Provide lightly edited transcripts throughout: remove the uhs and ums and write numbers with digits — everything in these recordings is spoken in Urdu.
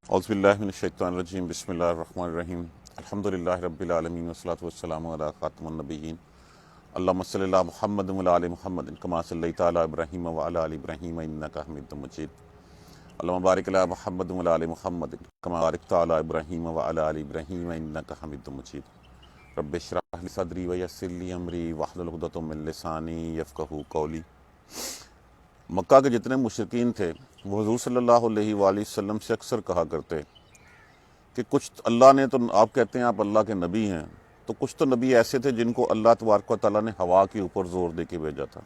اعوذ باللہ من الشیطان الرجیم بسم اللہ الرحمن الرحیم الحمدللہ رب العالمین والصلاة والسلام علی خاتم النبیین اللہم صلی علی محمد وعلی آل محمد کما صلیت علی ابراہیم وعلی آل ابراہیم انک حمید مجید اللہم بارک علی محمد وعلی آل محمد کما بارکت علی ابراہیم وعلی آل ابراہیم انک حمید مجید رب اشرح لی صدری ویسر لی امری واحلل عقدۃ من لسانی یفقہوا قولی۔ مکہ کے جتنے مشرکین تھے وہ حضور صلی اللہ علیہ وآلہ وسلم سے اکثر کہا کرتے کہ کچھ اللہ نے تو، آپ کہتے ہیں آپ اللہ کے نبی ہیں، تو کچھ تو نبی ایسے تھے جن کو اللہ تبارک و تعالیٰ نے ہوا کے اوپر زور دے کے بھیجا تھا،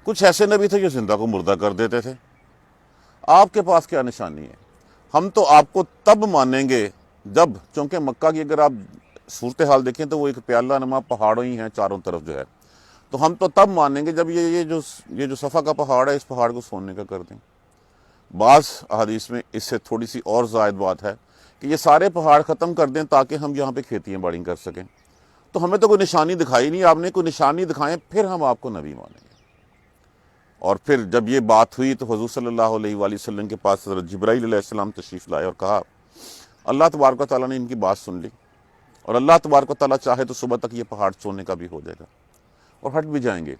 کچھ ایسے نبی تھے جو زندہ کو مردہ کر دیتے تھے۔ آپ کے پاس کیا نشانی ہے؟ ہم تو آپ کو تب مانیں گے جب، چونکہ مکہ کی اگر آپ صورتحال دیکھیں تو وہ ایک پیالہ نما پہاڑوں ہی ہیں چاروں طرف جو ہے، تو ہم تو تب مانیں گے جب یہ جو صفا کا پہاڑ ہے اس پہاڑ کو سونے کا کر دیں۔ بعض احادیث میں اس سے تھوڑی سی اور زائد بات ہے کہ یہ سارے پہاڑ ختم کر دیں تاکہ ہم یہاں پہ کھیتیاں باڑی کر سکیں۔ تو ہمیں تو کوئی نشانی دکھائی نہیں، آپ نے کوئی نشانی دکھائیں پھر ہم آپ کو نبی مانیں گے۔ اور پھر جب یہ بات ہوئی تو حضور صلی اللہ علیہ وآلہ وسلم کے پاس حضرت جبرائیل علیہ السلام تشریف لائے اور کہا اللہ تبارک و تعالیٰ نے ان کی بات سن لی، اور اللہ تبارک و تعالیٰ چاہے تو صبح تک یہ پہاڑ سونے کا بھی ہو جائے گا اور ہٹ بھی جائیں گے،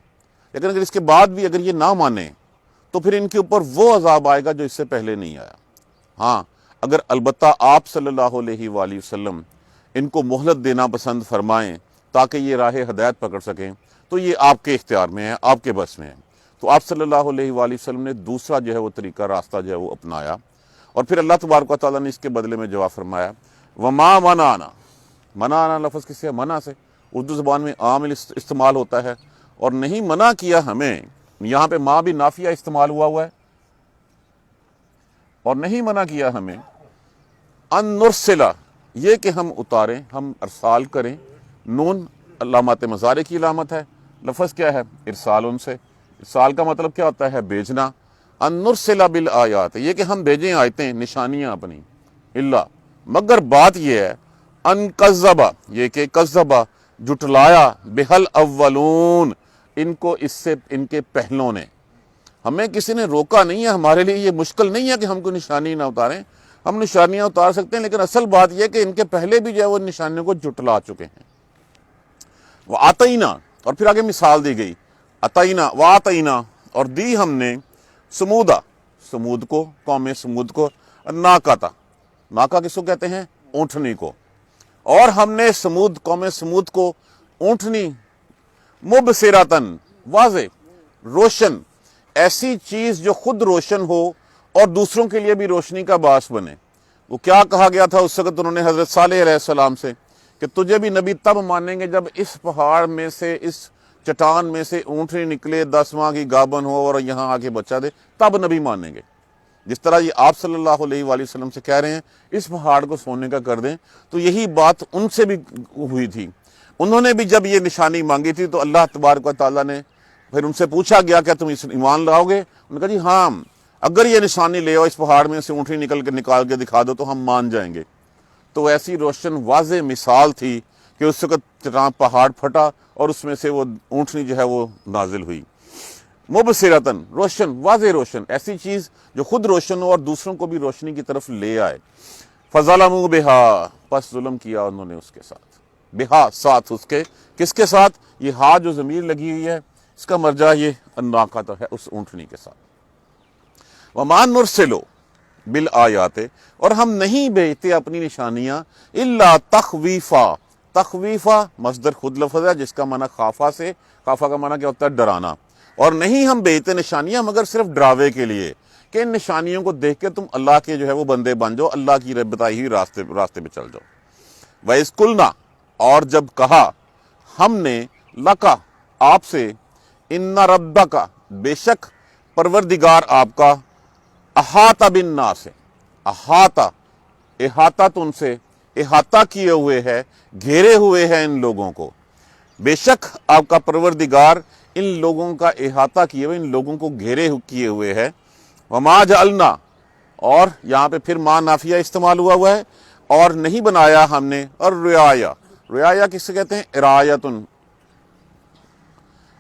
لیکن اگر اس کے بعد بھی اگر یہ نہ مانیں تو پھر ان کے اوپر وہ عذاب آئے گا جو اس سے پہلے نہیں آیا۔ ہاں، اگر البتہ آپ صلی اللہ علیہ وآلہ وسلم ان کو مہلت دینا پسند فرمائیں تاکہ یہ راہ ہدایت پکڑ سکیں تو یہ آپ کے اختیار میں ہے، آپ کے بس میں ہے۔ تو آپ صلی اللہ علیہ وآلہ وسلم نے دوسرا جو ہے وہ طریقہ، راستہ جو ہے وہ اپنایا، اور پھر اللہ تبارک و تعالیٰ نے اس کے بدلے میں جواب فرمایا وَمَا مَنَعَنَا۔ منعنا لفظ کس سے؟ منع سے، اردو زبان میں عام استعمال ہوتا ہے، اور نہیں منع کیا ہمیں، یہاں پہ ما بھی نافیہ استعمال ہوا ہے، اور نہیں منع کیا ہمیں ان نرسلہ، یہ کہ ہم اتاریں، ہم ارسال کریں۔ نون علامات مضارع کی علامت ہے، لفظ کیا ہے؟ ارسال، ان سے ارسال کا مطلب کیا ہوتا ہے؟ بھیجنا۔ ان نرسلہ بالآیات، یہ کہ ہم بھیجیں آیتیں، نشانیاں اپنی، اللہ، مگر بات یہ ہے ان کذبہ، یہ کہ کذبہ جھٹلایا، بہل اولون، ان کو اس سے ان کے پہلوں نے۔ ہمیں کسی نے روکا نہیں ہے، ہمارے لیے یہ مشکل نہیں ہے کہ ہم کو نشانی نہ اتاریں، ہم نشانیاں اتار سکتے ہیں، لیکن اصل بات یہ کہ ان کے پہلے بھی جو ہے وہ نشانیوں کو جھٹلا چکے ہیں۔ وَآتَيْنَا، اور پھر آگے مثال دی گئی، اتینا وَآتَيْنَا، اور دی ہم نے سمودا، سمود کو، قوم سمود کو، ناقتا، ناقہ کس کو کہتے ہیں؟ اونٹنی کو، اور ہم نے سمود، قوم سمود کو اونٹنی، مبصراتن، واضح، روشن، ایسی چیز جو خود روشن ہو اور دوسروں کے لیے بھی روشنی کا باعث بنے۔ وہ کیا کہا گیا تھا اس وقت انہوں نے حضرت صالح علیہ السلام سے کہ تجھے بھی نبی تب مانیں گے جب اس پہاڑ میں سے، اس چٹان میں سے اونٹنی نکلے، 10 ماہ کی گابن ہو اور یہاں آ کے بچہ دے، تب نبی مانیں گے۔ جس طرح یہ آپ صلی اللہ علیہ وآلہ وسلم سے کہہ رہے ہیں اس پہاڑ کو سونے کا کر دیں، تو یہی بات ان سے بھی ہوئی تھی۔ انہوں نے بھی جب یہ نشانی مانگی تھی تو اللہ تبارک و تعالیٰ نے پھر ان سے پوچھا گیا کہ تم اس ایمان لاؤ گے؟ انہوں نے کہا جی ہاں، اگر یہ نشانی لے آؤ، اس پہاڑ میں سے اونٹنی نکال کے دکھا دو تو ہم مان جائیں گے۔ تو ایسی روشن واضح مثال تھی کہ اس وقت پہاڑ پھٹا اور اس میں سے وہ اونٹنی جو ہے وہ نازل ہوئی۔ مبصراتن، روشن، واضح روشن، ایسی چیز جو خود روشن ہو اور دوسروں کو بھی روشنی کی طرف لے آئے۔ فظلموا بہا، پس ظلم کیا انہوں نے اس کے ساتھ، بہا، ساتھ اس کے، کس کے ساتھ؟ یہ ہا جو ضمیر لگی ہوئی ہے اس کا مرجع یہ الناقۃ ہے، اس اونٹنی کے ساتھ۔ وَمَا نُرْسِلُ بِالْآيَاتِ، اور ہم نہیں بھیجتے اپنی نشانیاں الا تخویفا، تخویفا مصدر خود لفظ ہے جس کا معنی خافا سے، خافا کا معنی کیا ہوتا ہے؟ ڈرانا، اور نہیں ہم بھیجتے نشانیاں مگر صرف ڈراوے کے لیے کہ ان نشانیوں کو دیکھ کے تم اللہ کے جو ہے وہ بندے بن جاؤ، اللہ کی بتائی ہوئی راستے پہ چل جاؤ۔ وَإِذْ قُلْنَا، اور جب کہا ہم نے، لَكَ، آپ سے، ان ربک، بے شک پروردگار آپ کا، احاطہ بالناس، احاطہ، احاطہ تو ان سے، احاطہ کیے ہوئے ہے، گھیرے ہوئے ہیں ان لوگوں کو، بے شک آپ کا پروردگار ان لوگوں کا احاطہ کیے ہوئے، ان لوگوں کو گھیرے کیے ہوئے ہے۔ وما جعلنا، اور یہاں پہ پھر ما نافیہ استعمال ہوا ہے، اور نہیں بنایا ہم نے، اور رعایا، رعایا کس سے کہتے ہیں؟ ارایتن،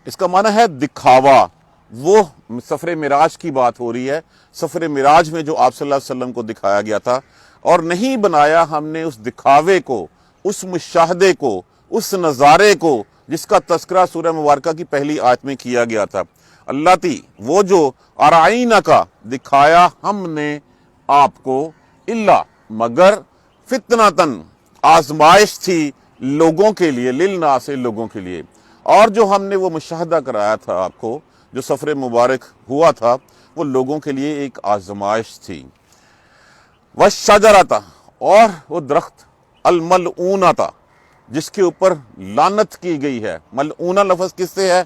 اس کا معنی ہے دکھاوا۔ وہ سفر معراج کی بات ہو رہی ہے، سفر معراج میں جو آپ صلی اللہ علیہ وسلم کو دکھایا گیا تھا، اور نہیں بنایا ہم نے اس دکھاوے کو، اس مشاہدے کو، اس نظارے کو جس کا تذکرہ سورہ مبارکہ کی پہلی آیت میں کیا گیا تھا۔ اللہ تی وہ جو ارائینا کا دکھایا ہم نے آپ کو، اللہ مگر فتنتن آزمائش تھی لوگوں کے لیے، للناس لوگوں کے لیے، اور جو ہم نے وہ مشاہدہ کرایا تھا آپ کو، جو سفر مبارک ہوا تھا، وہ لوگوں کے لیے ایک آزمائش تھی۔ والشجرۃ اور وہ درخت، الملعونۃ جس کے اوپر لعنت کی گئی ہے۔ ملعونہ لفظ کس سے ہے؟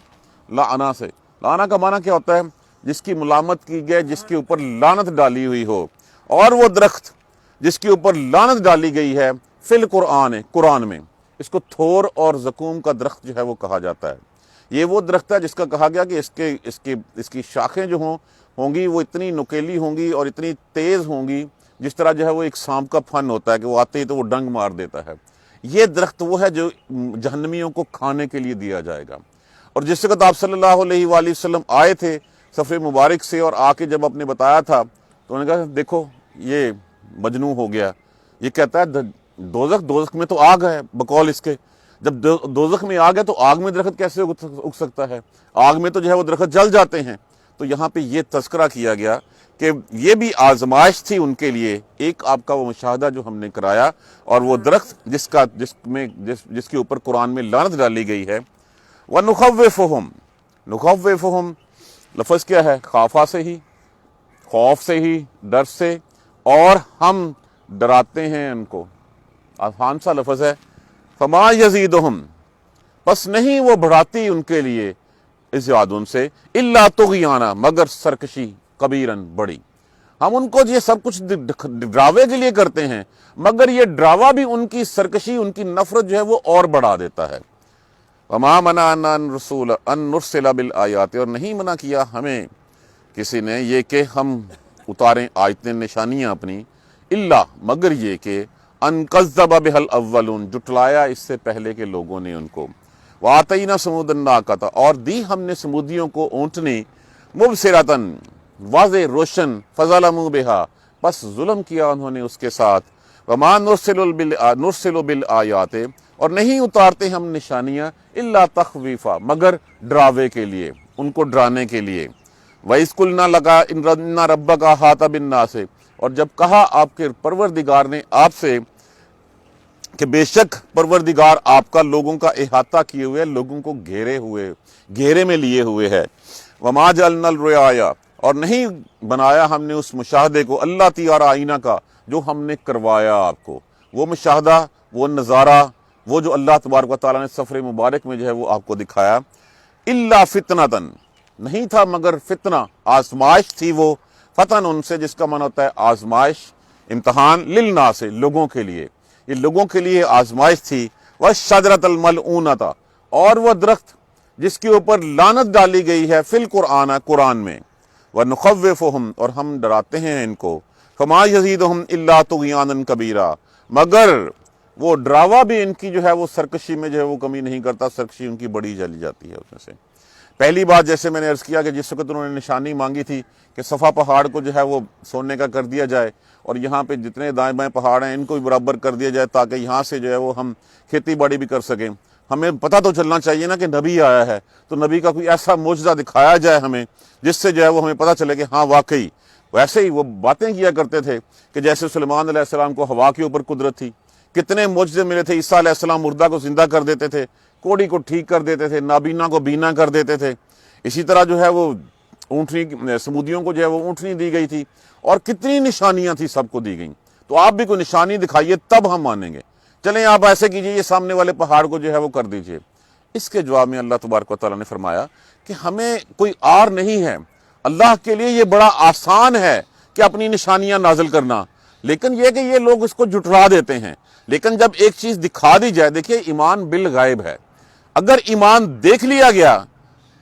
لعنہ سے۔ لعنہ کا معنی کیا ہوتا ہے؟ جس کی ملامت کی گئی، جس کے اوپر لعنت ڈالی ہوئی ہو۔ اور وہ درخت جس کے اوپر لعنت ڈالی گئی ہے فی القرآن، قرآن میں، اس کو تھور اور زقوم کا درخت جو ہے وہ کہا جاتا ہے۔ یہ وہ درخت ہے جس کا کہا گیا کہ اس کی شاخیں جو ہوں گی وہ اتنی نکیلی ہوں گی اور اتنی تیز ہوں گی، جس طرح جو ہے وہ ایک سانپ کا پھن ہوتا ہے کہ وہ آتے ہی تو وہ ڈنگ مار دیتا ہے۔ یہ درخت وہ ہے جو جہنمیوں کو کھانے کے لیے دیا جائے گا۔ اور جس وقت آپ صلی اللہ علیہ وآلہ وسلم آئے تھے سفر مبارک سے، اور آ کے جب آپ نے بتایا تھا تو انہوں نے کہا دیکھو یہ مجنون ہو گیا، یہ کہتا ہے دوزخ میں تو آگ ہے، بقول اس کے جب دوزخ میں آگ ہے تو آگ میں درخت کیسے اگ سکتا ہے؟ آگ میں تو جو ہے وہ درخت جل جاتے ہیں۔ تو یہاں پہ یہ تذکرہ کیا گیا کہ یہ بھی آزمائش تھی ان کے لیے، ایک آپ کا وہ مشاہدہ جو ہم نے کرایا، اور وہ درخت جس کے اوپر قرآن میں لعنت ڈالی گئی ہے۔ وَنُخَوِّفُهُمْ نُخَوِّفُهُمْ لفظ کیا ہے؟ خافا سے ہی، خوف سے ہی، ڈر سے، اور ہم ڈراتے ہیں ان کو، آسان سا لفظ ہے۔ فما یزیدہم پس نہیں وہ بڑھاتی ان کے لیے ازیاد ان سے، الا طغیانا مگر سرکشی، کبیرن بڑی۔ ہم ان کو یہ سب کچھ ڈراوے کے لیے کرتے ہیں، مگر یہ ڈراوا بھی ان کی سرکشی، ان کی نفرت جو ہے وہ اور بڑھا دیتا ہے۔ وما منعنا ان نرسل بالآیات اور نہیں منع کیا ہمیں کسی نے یہ کہ ہم اتاریں آیتیں، نشانیاں اپنی، الا مگر یہ کہ ان کذب بها الاولون جٹلایا اس سے پہلے کے لوگوں نے ان کو۔ وآتینا ثمود الناقۃ اور دی ہم نے سمودیوں کو اونٹنی، مبصرۃ واضح روشن، فظلموا بها پس ظلم کیا انہوں نے اس کے ساتھ۔ وما نرسل بالآیات اور نہیں اتارتے ہم نشانیاں الا تخویفا مگر ڈراوے کے لیے، ان کو ڈرانے کے لیے۔ وَإِذْ قُلْنَا لَكَ إِنَّ رَبَّكَ أَحَاطَ بِالنَّاسِ اور جب کہا آپ کے پروردگار نے آپ سے کہ بے شک پروردگار آپ کا لوگوں کا احاطہ کیے ہوئے، لوگوں کو گھیرے میں لیے ہوئے ہے۔ وَمَا جَعَلْنَا الرُّؤْيَا اور نہیں بنایا ہم نے اس مشاہدے کو، اللہ تی اور آئینہ کا جو ہم نے کروایا آپ کو، وہ مشاہدہ، وہ نظارہ، وہ جو اللہ تبارک و تعالیٰ نے سفر مبارک میں جو ہے وہ آپ کو دکھایا، الا فتنتن نہیں تھا مگر فتنہ، آزمائش تھی وہ، فتن ان سے جس کا معنی ہوتا ہے آزمائش، امتحان، للناس لوگوں کے لیے، یہ لوگوں کے لیے آزمائش تھی۔ والشجرۃ الملعونۃ اور وہ درخت جس کے اوپر لعنت ڈالی گئی ہے فی القرآن، قرآن میں۔ ونخوفہم اور ہم ڈراتے ہیں ان کو، فما یزیدہم الا طغیانا کبیرا مگر وہ ڈراوا بھی ان کی جو ہے وہ سرکشی میں جو ہے وہ کمی نہیں کرتا، سرکشی ان کی بڑی چلی جاتی ہے اس میں سے۔ پہلی بات جیسے میں نے عرض کیا کہ جس وقت انہوں نے نشانی مانگی تھی کہ صفا پہاڑ کو جو ہے وہ سونے کا کر دیا جائے، اور یہاں پہ جتنے دائیں بائیں پہاڑ ہیں ان کو بھی برابر کر دیا جائے تاکہ یہاں سے جو ہے وہ ہم کھیتی باڑی بھی کر سکیں۔ ہمیں پتہ تو چلنا چاہیے نا کہ نبی آیا ہے، تو نبی کا کوئی ایسا معجزہ دکھایا جائے ہمیں جس سے جو ہے وہ ہمیں پتہ چلے کہ ہاں واقعی۔ ویسے ہی وہ باتیں کیا کرتے تھے کہ جیسے سلیمان علیہ السلام کو ہوا کے اوپر قدرت تھی، کتنے معجزے ملے تھے، عیسیٰ علیہ السلام مردہ کو زندہ کر دیتے تھے، کوڑی کو ٹھیک کر دیتے تھے، نابینا کو بینا کر دیتے تھے۔ اسی طرح جو ہے وہ اونٹنی، سمودیوں کو جو ہے وہ اونٹنی دی گئی تھی، اور کتنی نشانیاں تھی سب کو دی گئیں۔ تو آپ بھی کوئی نشانی دکھائیے تب ہم مانیں گے، چلیں آپ ایسے کیجئے یہ سامنے والے پہاڑ کو جو ہے وہ کر دیجئے۔ اس کے جواب میں اللہ تبارک و تعالیٰ نے فرمایا کہ ہمیں کوئی آر نہیں ہے، اللہ کے لیے یہ بڑا آسان ہے کہ اپنی نشانیاں نازل کرنا، لیکن یہ کہ یہ لوگ اس کو جھٹلا دیتے ہیں۔ لیکن جب ایک چیز دکھا دی جائے، دیکھیے ایمان بالغیب ہے، اگر ایمان دیکھ لیا گیا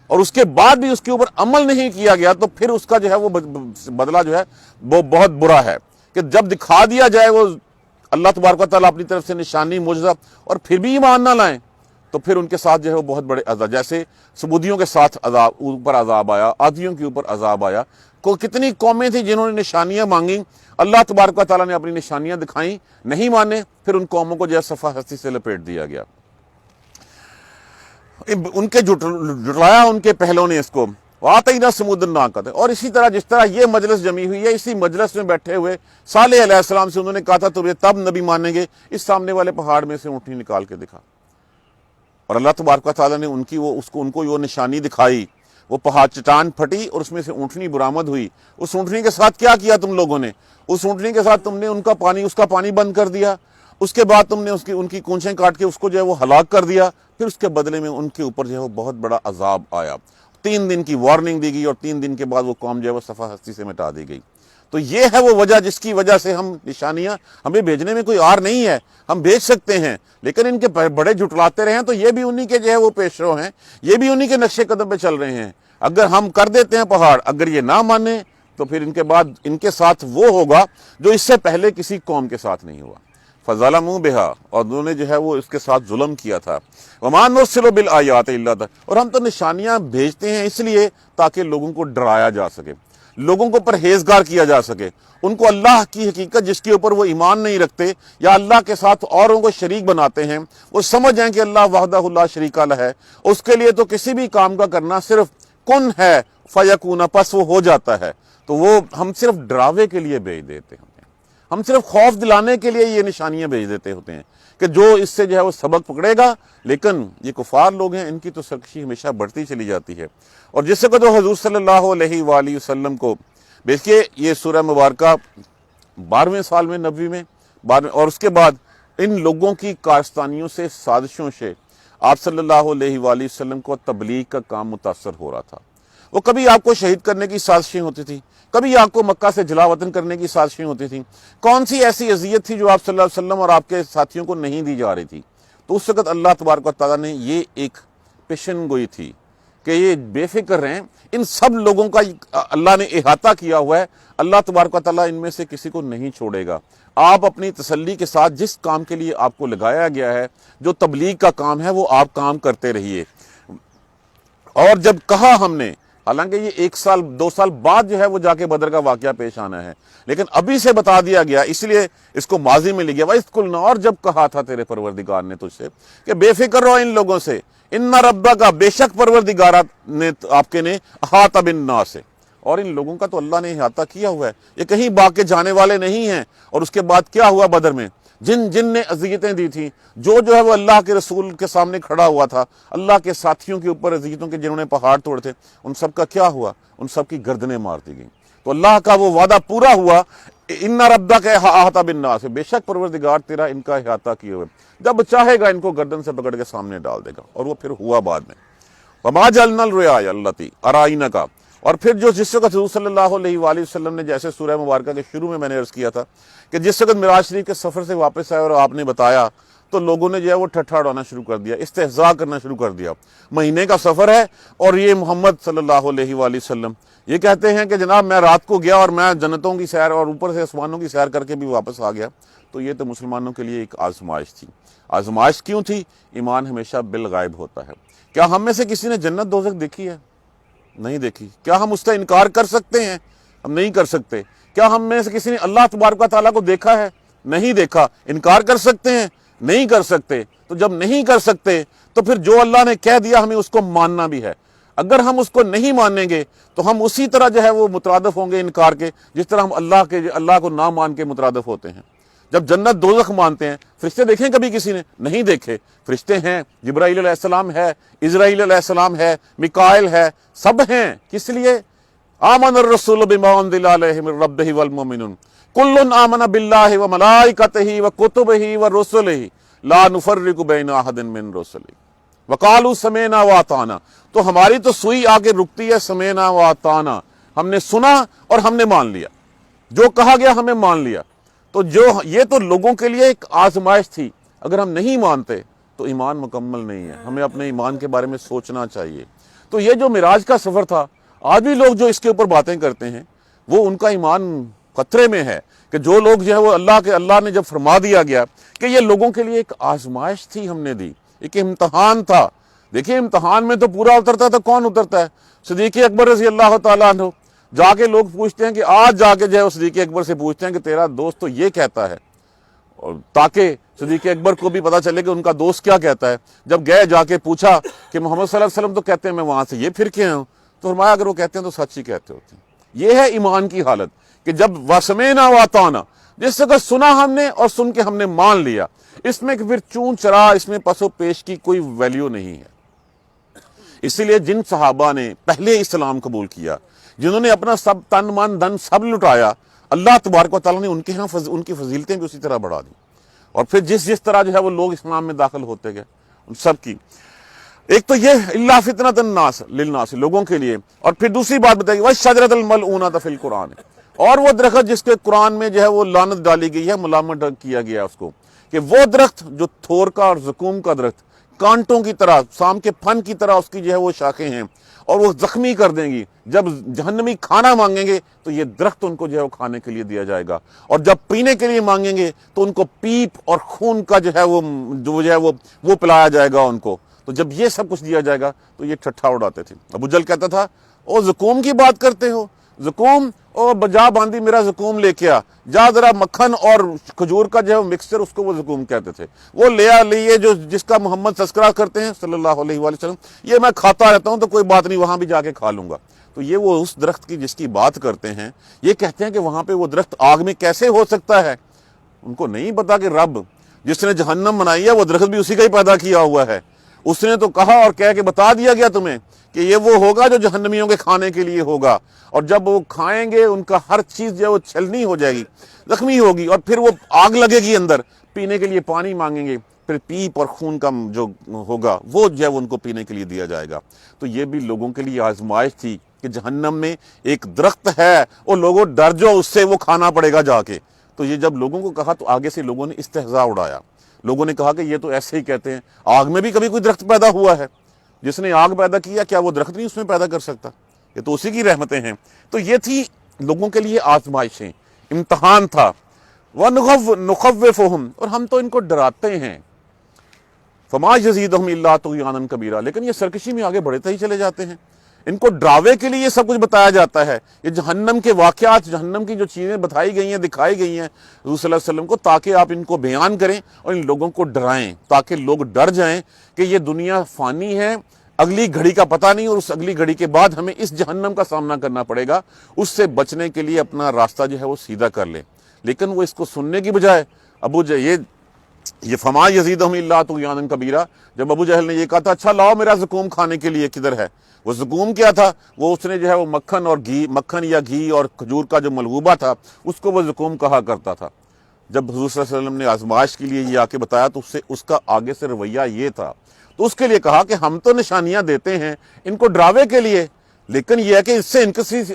اور اس کے بعد بھی اس کے اوپر عمل نہیں کیا گیا تو پھر اس کا جو ہے وہ بدلہ جو ہے وہ بہت برا ہے۔ کہ جب دکھا دیا جائے وہ اللہ تبارک و تعالیٰ اپنی طرف سے نشانی معجزہ اور پھر بھی ایمان نہ لائیں تو پھر ان کے ساتھ جو ہے وہ بہت بڑے عذاب، جیسے سمودیوں کے ساتھ عذاب، اوپر عذاب آیا، عادیوں کے اوپر عذاب آیا، کتنی قومیں تھیں جنہوں نے نشانیاں مانگی، اللہ تبارک و تعالیٰ نے اپنی نشانیاں دکھائیں، نہیں مانے، پھر ان قوموں کو جو ہے صفحہ ہستی سے لپیٹ دیا گیا، ان کے جٹلایا ان کے پہلوں نے اس کو، وَآتَيْنَا ثَمُودَ النَّاقَةَ۔ اور اسی طرح جس طرح یہ مجلس جمی ہوئی ہے، اسی مجلس میں بیٹھے ہوئے صالح علیہ السلام سے انہوں نے کہا تھا تمہیں تب نبی مانیں گے، اس سامنے والے پہاڑ میں سے اونٹنی نکال کے دکھا، اور اللہ تبارک و تعالیٰ نے ان کو وہ نشانی دکھائی، وہ پہاڑ چٹان پھٹی اور اس میں سے اونٹنی برآمد ہوئی۔ اس اونٹنی کے ساتھ کیا کیا تم لوگوں نے؟ اس اونٹنی کے ساتھ تم نے اس کا پانی بند کر دیا، اس کے بعد تم نے ان کی کونچیں کاٹ کے اس کو جو ہے وہ ہلاک کر دیا، پھر اس کے بدلے میں ان کے اوپر جو ہے وہ بہت بڑا عذاب آیا، 3 دن کی وارننگ دی گئی، اور 3 دن کے بعد وہ قوم جو ہے وہ صفحہ ہستی سے مٹا دی گئی۔ تو یہ ہے وہ وجہ جس کی وجہ سے ہم نشانیاں، ہمیں بھیجنے میں کوئی آر نہیں ہے، ہم بھیج سکتے ہیں، لیکن ان کے بڑے جھٹلاتے رہے ہیں تو یہ بھی انہی کے جو ہے وہ پیشرو ہیں، یہ بھی انہی کے نقشے قدم پہ چل رہے ہیں۔ اگر ہم کر دیتے ہیں پہاڑ، اگر یہ نہ مانے تو پھر ان کے بعد ان کے ساتھ وہ ہوگا جو اس سے پہلے کسی قوم کے ساتھ نہیں ہوا۔ فَظَلَمُوا بِهَا، اور انہوں نے جو ہے وہ اس کے ساتھ ظلم کیا تھا۔ وَمَا نُرْسِلُ بِالْآيَاتِ إِلَّا، اور ہم تو نشانیاں بھیجتے ہیں اس لیے تاکہ لوگوں کو ڈرایا جا سکے، لوگوں کو پرہیزگار کیا جا سکے، ان کو اللہ کی حقیقت جس کے اوپر وہ ایمان نہیں رکھتے یا اللہ کے ساتھ اوروں کو شریک بناتے ہیں، وہ سمجھ جائیں کہ اللہ وحدہ لا شریک لہ ہے، اس کے لیے تو کسی بھی کام کا کرنا صرف کن ہے فیکون، پس وہ ہو جاتا ہے۔ تو وہ ہم صرف ڈراوے کے لیے بھیج دیتے ہیں، ہم صرف خوف دلانے کے لیے یہ نشانیاں بھیج دیتے ہوتے ہیں کہ جو اس سے جو ہے وہ سبق پکڑے گا، لیکن یہ کفار لوگ ہیں، ان کی تو سرکشی ہمیشہ بڑھتی چلی جاتی ہے۔ اور جس سے کہ تو حضور صلی اللہ علیہ وآلہ وسلم کو، دیکھیے یہ سورہ مبارکہ 12ویں سال میں نبوی میں، اور اس کے بعد ان لوگوں کی کارستانیوں سے، سازشوں سے آپ صلی اللہ علیہ وآلہ وسلم کو تبلیغ کا کام متاثر ہو رہا تھا۔ وہ کبھی آپ کو شہید کرنے کی سازشیں ہوتی تھیں، کبھی آپ کو مکہ سے جلا وطن کرنے کی سازشیں ہوتی تھیں۔ کون سی ایسی اذیت تھی جو آپ صلی اللہ علیہ وسلم اور آپ کے ساتھیوں کو نہیں دی جا رہی تھی؟ تو اس وقت اللہ تبارک و تعالیٰ نے یہ ایک پیشن گوئی تھی کہ یہ بے فکر رہیں، ان سب لوگوں کا اللہ نے احاطہ کیا ہوا ہے، اللہ تبارک و تعالیٰ ان میں سے کسی کو نہیں چھوڑے گا۔ آپ اپنی تسلی کے ساتھ جس کام کے لیے آپ کو لگایا گیا ہے، جو تبلیغ کا کام ہے، وہ آپ کام کرتے رہیے۔ اور جب کہا ہم نے، حالانکہ یہ 1 سال 2 سال بعد جو ہے وہ جا کے بدر کا واقعہ پیش آنا ہے، لیکن ابھی سے بتا دیا گیا، اس لیے اس کو ماضی میں لے گیا۔ وَإِذْ قُلْنَا، اور جب کہا تھا تیرے پروردگار نے تجھ سے کہ بے فکر رہو ان لوگوں سے، ان ربک، بے شک پروردگار نے آپ کے نے احاطہ بالناس، اور ان لوگوں کا تو اللہ نے احاطہ کیا ہوا ہے، یہ کہیں باغ کے جانے والے نہیں ہیں۔ اور اس کے بعد کیا ہوا بدر میں؟ جن نے اذیتیں دی تھیں، جو ہے وہ اللہ کے رسول کے سامنے کھڑا ہوا تھا، اللہ کے ساتھیوں کے اوپر اذیتوں کے جنہوں نے پہاڑ توڑے تھے، ان سب کا کیا ہوا؟ ان سب کی گردنیں مار دی گئیں۔ تو اللہ کا وہ وعدہ پورا ہوا، ان ربک احاطہ بالناس، بے شک پروردگار تیرا ان کا احاطہ کیے ہوئے، جب چاہے گا ان کو گردن سے پکڑ کے سامنے ڈال دے گا۔ اور وہ پھر ہوا بعد میں۔ وما جعلنا الرؤیا التي اریناک، اور پھر جس وقت حضور صلی اللہ علیہ وآلہ وسلم نے، جیسے سورہ مبارکہ کے شروع میں نے عرض کیا تھا کہ جس وقت معراج شریف کے سفر سے واپس آئے اور آپ نے بتایا، تو لوگوں نے جو ہے وہ ٹھٹھا اڑانا شروع کر دیا، استہزاء کرنا شروع کر دیا۔ مہینے کا سفر ہے اور یہ محمد صلی اللہ علیہ وآلہ وسلم یہ کہتے ہیں کہ جناب میں رات کو گیا اور میں جنتوں کی سیر اور اوپر سے آسمانوں کی سیر کر کے بھی واپس آ گیا۔ تو یہ تو مسلمانوں کے لیے ایک آزمائش تھی۔ آزمائش کیوں تھی؟ ایمان ہمیشہ بالغیب ہوتا ہے۔ کیا ہم میں سے کسی نے جنت دوزخ دیکھی ہے؟ نہیں دیکھی۔ کیا ہم اس کا انکار کر سکتے ہیں؟ ہم نہیں کر سکتے۔ کیا ہم میں سے کسی نے اللہ تبارک و تعالیٰ کو دیکھا ہے؟ نہیں دیکھا۔ انکار کر سکتے ہیں؟ نہیں کر سکتے۔ تو جب نہیں کر سکتے تو پھر جو اللہ نے کہہ دیا ہمیں اس کو ماننا بھی ہے۔ اگر ہم اس کو نہیں مانیں گے تو ہم اسی طرح جو ہے وہ مترادف ہوں گے انکار کے، جس طرح ہم اللہ کو نہ مان کے مترادف ہوتے ہیں۔ جب جنت دوزخ مانتے ہیں، فرشتے دیکھیں کبھی کسی نے؟ نہیں دیکھے۔ فرشتے ہیں، جبرائیل علیہ السلام ہے، اسرائیل علیہ السلام ہے، میکائیل ہے، سب ہیں۔ کس لیے؟ آمن الرسول بما انزل الیہ من ربہ والمؤمنون کل آمن باللہ وملائکتہ وکتبہ ورسلہ لا نفرق بین احد من رسلہ وقالوا سمعنا واطعنا۔ تو ہماری تو سوئی آ کے رکتی ہے سمعنا واطعنا، ہم نے سنا اور ہم نے مان لیا، جو کہا گیا ہمیں مان لیا۔ تو یہ تو لوگوں کے لیے ایک آزمائش تھی۔ اگر ہم نہیں مانتے تو ایمان مکمل نہیں ہے، ہمیں اپنے ایمان کے بارے میں سوچنا چاہیے۔ تو یہ جو معراج کا سفر تھا، آج بھی لوگ جو اس کے اوپر باتیں کرتے ہیں، وہ ان کا ایمان خطرے میں ہے کہ جو لوگ جو ہے وہ اللہ نے جب فرما دیا گیا کہ یہ لوگوں کے لیے ایک آزمائش تھی، ہم نے دی، ایک امتحان تھا۔ دیکھیے امتحان میں تو پورا اترتا تو کون اترتا ہے؟ صدیق اکبر رضی اللہ تعالیٰ عنہ، جا کے لوگ پوچھتے ہیں کہ آج جا کے جو ہے صدیق اکبر سے پوچھتے ہیں کہ تیرا دوست تو یہ کہتا ہے، اور تاکہ صدیق اکبر کو بھی پتا چلے کہ ان کا دوست کیا کہتا ہے۔ جب گئے جا کے پوچھا کہ محمد صلی اللہ علیہ وسلم تو کہتے ہیں میں وہاں سے یہ پھر کے ہوں، تو فرمایا اگر وہ کہتے ہیں تو سچ ہی کہتے ہوتے ہیں۔ یہ ہے ایمان کی حالت کہ جب وَسَمِعْنَا وَأَطَعْنَا، جس جگہ سنا ہم نے اور سن کے ہم نے مان لیا، اس میں پھر چون چرا، اس میں پس و پیش کی کوئی ویلیو نہیں ہے۔ اسی لیے جن صحابہ نے پہلے اسلام قبول کیا، جنہوں نے اپنا سب تن من دھن سب لٹایا، اللہ تبارک و تعالیٰ نے ان کے ہاں ان کی فضیلتیں بھی اسی طرح بڑھا دی، اور پھر جس طرح جو ہے وہ لوگ اسلام میں داخل ہوتے گئے ان سب کی۔ ایک تو یہ اللہ فتنۃ الناس للناس، لوگوں کے لیے، اور پھر دوسری بات بتائی وَالشَّجَرَةَ الْمَلْعُونَةَ فِي الْقُرْآنِ، اور وہ درخت جس کے قرآن میں جو ہے وہ لعنت ڈالی گئی ہے، ملامت کیا گیا اس کو، کہ وہ درخت جو تھور کا اور زقوم کا درخت، کانٹوں کی طرح، سام کے پھن کی طرح اس کی جو ہے وہ شاخیں ہیں، اور وہ زخمی کر دیں گی۔ جب جہنمی کھانا مانگیں گے تو یہ درخت ان کو جو ہے وہ کھانے کے لیے دیا جائے گا، اور جب پینے کے لیے مانگیں گے تو ان کو پیپ اور خون کا جو ہے وہ پلایا جائے گا ان کو۔ تو جب یہ سب کچھ دیا جائے گا تو یہ ٹھٹھا اڑاتے تھے۔ ابو جہل کہتا تھا او زقوم کی بات کرتے ہو، زقوم، او بجا باندھی میرا زقوم لے کے آ، جا ذرا مکھن اور کھجور کا جو ہے مکسچر، اس کو وہ زقوم کہتے تھے، وہ لیے جس کا محمد تذکرہ کرتے ہیں صلی اللہ علیہ وآلہ وسلم، یہ میں کھاتا رہتا ہوں تو کوئی بات نہیں، وہاں بھی جا کے کھا لوں گا۔ تو یہ وہ اس درخت کی جس کی بات کرتے ہیں، یہ کہتے ہیں کہ وہاں پہ وہ درخت آگ میں کیسے ہو سکتا ہے؟ ان کو نہیں پتا کہ رب جس نے جہنم بنائی ہے وہ درخت بھی اسی کا ہی پیدا کیا ہوا ہے۔ اس نے تو کہا اور کہہ کے بتا دیا گیا تمہیں کہ یہ وہ ہوگا جو جہنمیوں کے کھانے کے لیے ہوگا، اور جب وہ کھائیں گے ان کا ہر چیز جو ہے وہ چھلنی ہو جائے گی، زخمی ہوگی، اور پھر وہ آگ لگے گی اندر، پینے کے لیے پانی مانگیں گے، پھر پیپ اور خون کا جو ہوگا وہ جو ہے ان کو پینے کے لیے دیا جائے گا۔ تو یہ بھی لوگوں کے لیے آزمائش تھی کہ جہنم میں ایک درخت ہے، اور لوگوں ڈر جو اس سے وہ کھانا پڑے گا جا کے۔ تو یہ جب لوگوں کو کہا تو آگے سے لوگوں نے استہزاء اڑایا، لوگوں نے کہا کہ یہ تو ایسے ہی کہتے ہیں، آگ میں بھی کبھی کوئی درخت پیدا ہوا ہے؟ جس نے آگ پیدا کیا کیا وہ درخت نہیں اس میں پیدا کر سکتا؟ یہ تو اسی کی رحمتیں ہیں۔ تو یہ تھی لوگوں کے لیے آزمائشیں، امتحان تھا۔ وَنُخَوِّفُهُمْ، اور ہم تو ان کو ڈراتے ہیں، فَمَا يَزِيدُهُمْ إِلَّا طُغْيَانًا كَبِيرًا، لیکن یہ سرکشی میں آگے بڑھتے ہی چلے جاتے ہیں۔ ان کو ڈراوے کے لیے یہ سب کچھ بتایا جاتا ہے، یہ جہنم کے واقعات، جہنم کی جو چیزیں بتائی گئی ہیں، دکھائی گئی ہیں حضور صلی اللہ علیہ وسلم کو، تاکہ آپ ان کو بیان کریں اور ان لوگوں کو ڈرائیں، تاکہ لوگ ڈر جائیں کہ یہ دنیا فانی ہے، اگلی گھڑی کا پتہ نہیں، اور اس اگلی گھڑی کے بعد ہمیں اس جہنم کا سامنا کرنا پڑے گا، اس سے بچنے کے لیے اپنا راستہ جو ہے وہ سیدھا کر لیں۔ لیکن وہ اس کو سننے کی بجائے یہ فما یزیدہم الا طغیانا کبیرا، جب ابو جہل نے یہ کہا تھا اچھا لاؤ میرا زقوم کھانے کے لیے کدھر ہے، وہ زقوم کیا تھا؟ وہ اس نے جو ہے وہ مکھن یا گھی اور کھجور کا جو ملغوبہ تھا اس کو وہ زقوم کہا کرتا تھا۔ جب حضور صلی اللہ علیہ وسلم نے آزمائش کے لیے یہ آ کے بتایا تو اس کا آگے سے رویہ یہ تھا، تو اس کے لیے کہا کہ ہم تو نشانیاں دیتے ہیں ان کو ڈراوے کے لیے، لیکن یہ ہے کہ اس سے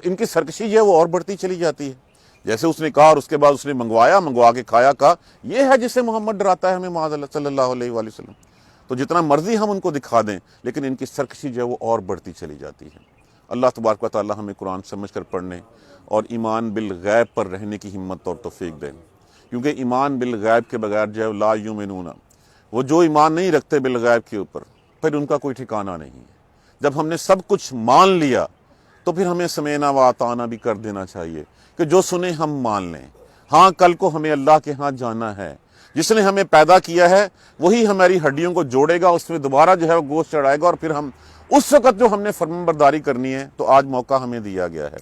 ان کی سرکشی جو ہے وہ اور بڑھتی چلی جاتی ہے۔ جیسے اس نے کہا اور اس کے بعد اس نے منگوا کے کھایا، کہا یہ ہے جس سے محمد ڈراتا ہے ہمیں معاذ اللہ صلی اللہ علیہ وآلہ وسلم۔ تو جتنا مرضی ہم ان کو دکھا دیں لیکن ان کی سرکشی جو ہے وہ اور بڑھتی چلی جاتی ہے۔ اللہ تبارک و تعالی ہمیں قرآن سمجھ کر پڑھنے اور ایمان بالغیب پر رہنے کی ہمت اور توفیق دیں، کیونکہ ایمان بالغیب کے بغیر جو ہے لا یؤمنون، وہ جو ایمان نہیں رکھتے بالغیب کے اوپر پھر ان کا کوئی ٹھکانہ نہیں ہے۔ جب ہم نے سب کچھ مان لیا تو پھر ہمیں سمینا و اطعنا بھی کر دینا چاہیے کہ جو سنیں ہم مان لیں۔ ہاں کل کو ہمیں اللہ کے ہاں جانا ہے، جس نے ہمیں پیدا کیا ہے وہی ہماری ہڈیوں کو جوڑے گا، اس میں دوبارہ جو ہے وہ گوشت چڑھائے گا، اور پھر ہم اس وقت جو ہم نے فرمان برداری کرنی ہے تو آج موقع ہمیں دیا گیا ہے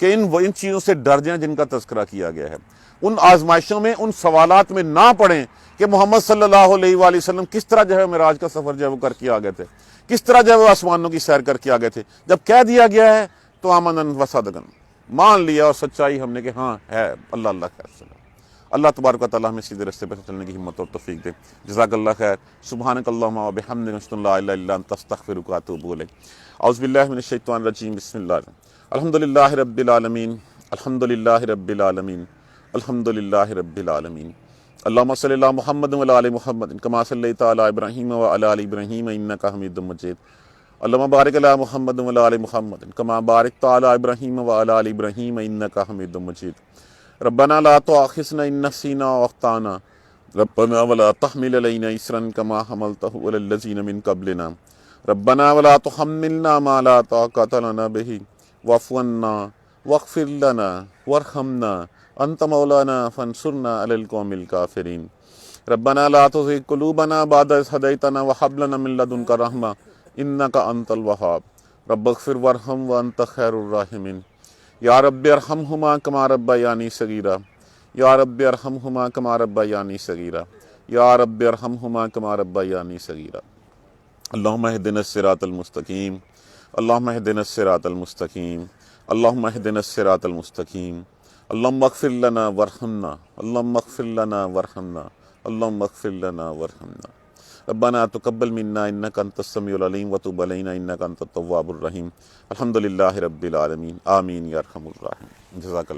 کہ ان چیزوں سے ڈر جائیں جن کا تذکرہ کیا گیا ہے، ان آزمائشوں میں، ان سوالات میں نہ پڑیں کہ محمد صلی اللہ علیہ وآلہ وسلم کس طرح جو ہے معراج کا سفر جو ہے وہ کر کے آ گئے تھے، کس طرح جو ہے وہ آسمانوں کی سیر کر کے آ گئے تھے۔ جب کہہ دیا گیا ہے تو آمنن وصدقن، مان لیا اور سچائی ہم نے کہ ہاں ہے، اللہ خیر صلی اللہ تبارک و تعالیٰ ہمیں سیدھے راستے پر چلنے کی ہمت اور توفیق دے۔ جزاک اللہ خیر۔ سبحانک اللہم و بحمدک، اشہد ان لا الہ الا انت، استغفرک و اتوب الیک۔ اعوذ باللہ من الشیطان الرجیم، بسم اللہ الحمدللہ رب العالمین، الحمدللہ رب العالمین، الحمدللہ رب العالمین۔ اللہم صلی علی محمد و علی آل محمد کما صلیت علی ابراہیم و علی آل ابراہیم انک حمید مجید۔ اللہم بارک علی محمد و علی آل محمد کما بارکت علی ابراہیم و علی آل ابراہیم انک حمید مجید۔ ربنا لا تؤاخذنا ان نسینا واخطانا ربنا ولا تحمل علینا اصرا کما حملته علی الذین من قبلنا ربنا ولا تحملنا ما لا طاقۃ لنا به واعف عنا واغفر لنا وارحمنا انت مولانا فانصرنا علی القوم الکافرین ربنا لا تزغ قلوبنا بعد إذ هديتنا وهب لنا من لدنك رحمة إنك أنت الوهاب رب اغفر وارحم وأنت خير الراحمين یا رب ارحمہما کما ربیانی صغیرا یا رب ارحمہما کما ربیانی صغیرا یا رب ارحمہما کما ربیانی صغیرا اللہم اہدنا الصراط المستقیم اللہم اہدنا الصراط المستقیم اللہم اہدنا الصراط المستقیم اللہم اغفر لنا وارحمنا اللہم اغفر لنا وارحمنا اللہم اغفر لنا وارحمنا ربنا تقبل منا انک انت السمیع العلیم وتب علینا انک انت التواب الرحیم الحمدللہ رب العالمین آمین یا ارحم الراحمین جزاک اللہ